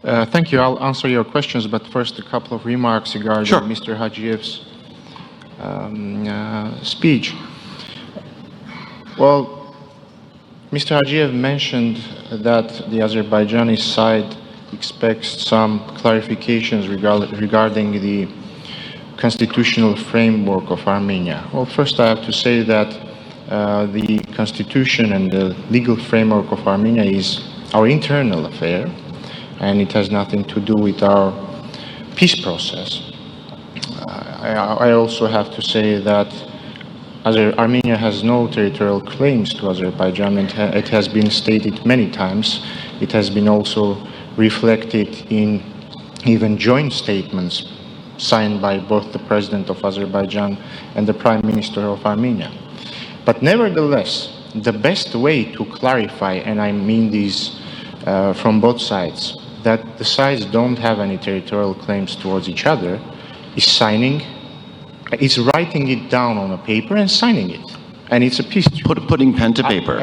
Thank you. I'll answer your questions, but first a couple of remarks regarding Sure. Mr. Hajiyev's speech. Well, Mr. Hajiev mentioned that the Azerbaijani side expects some clarifications regarding the constitutional framework of Armenia. Well, first I have to say that the constitution and the legal framework of Armenia is our internal affair, and it has nothing to do with our peace process. I also have to say that Armenia has no territorial claims to Azerbaijan, and it has been stated many times. It has been also reflected in even joint statements signed by both the President of Azerbaijan and the Prime Minister of Armenia. But nevertheless, the best way to clarify, and I mean this from both sides, that the sides don't have any territorial claims towards each other, is writing it down on a paper and signing it. And it's a peace treaty. Putting pen to paper.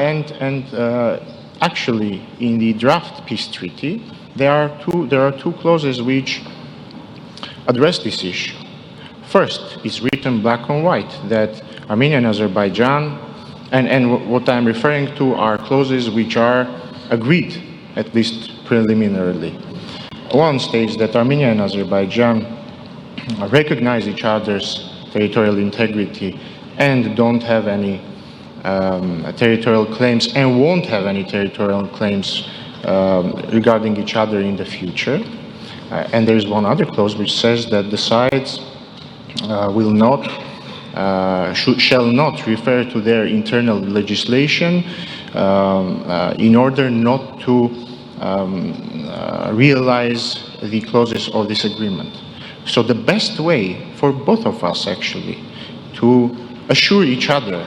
Actually, in the draft peace treaty, there are two clauses which address this issue. First, it's written black on white that Armenia and Azerbaijan, and what I'm referring to are clauses which are agreed, at least preliminarily. One states that Armenia and Azerbaijan recognize each other's territorial integrity and don't have any territorial claims and won't have any territorial claims regarding each other in the future. And there is one other clause which says that the sides shall not refer to their internal legislation in order not to realize the clauses of this agreement. So the best way for both of us actually to assure each other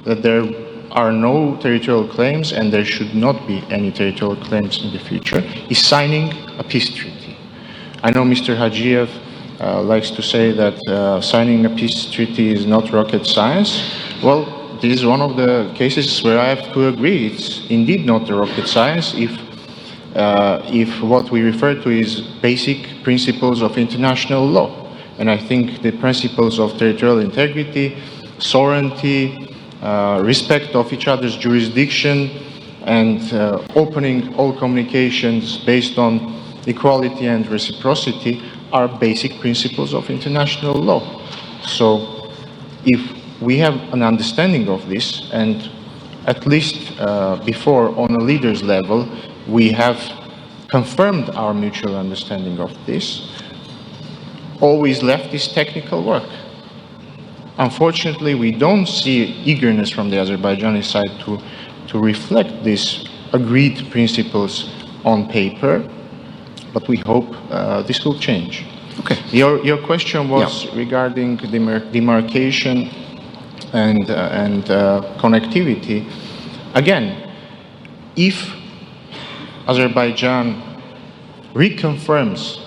that there are no territorial claims and there should not be any territorial claims in the future is signing a peace treaty. I know Mr. Hajiev likes to say that signing a peace treaty is not rocket science. Well, this is one of the cases where I have to agree. It's indeed not the rocket science if what we refer to is basic principles of international law. And I think the principles of territorial integrity, sovereignty, respect of each other's jurisdiction, and opening all communications based on equality and reciprocity are basic principles of international law. So if we have an understanding of this, and at least before on a leaders level, we have confirmed our mutual understanding of this, always left is technical work. Unfortunately, we don't see eagerness from the Azerbaijani side to reflect these agreed principles on paper, but we hope this will change. Okay. Your question was regarding demarcation and connectivity. Again, if Azerbaijan reconfirms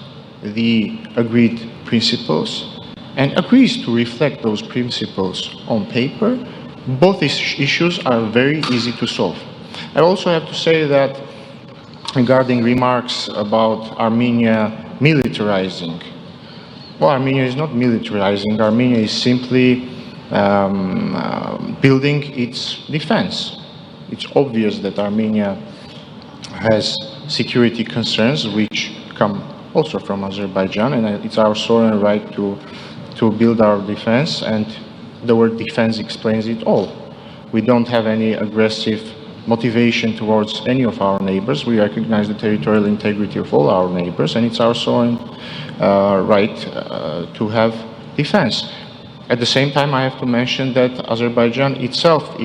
the agreed principles and agrees to reflect those principles on paper, both these issues are very easy to solve. I also have to say that regarding remarks about Armenia militarizing, well, Armenia is not militarizing. Armenia is simply building its defense. It's obvious that Armenia has security concerns which come also from Azerbaijan, and it's our sovereign right to build our defense, and the word defense explains it all. We don't have any aggressive motivation towards any of our neighbors. We recognize the territorial integrity of all our neighbors, and it's our sovereign right to have defense. At the same time, I have to mention that Azerbaijan itself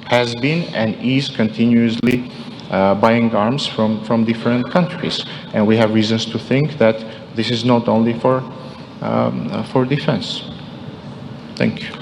has been and is continuously buying arms from different countries, and we have reasons to think that this is not only for defense. Thank you.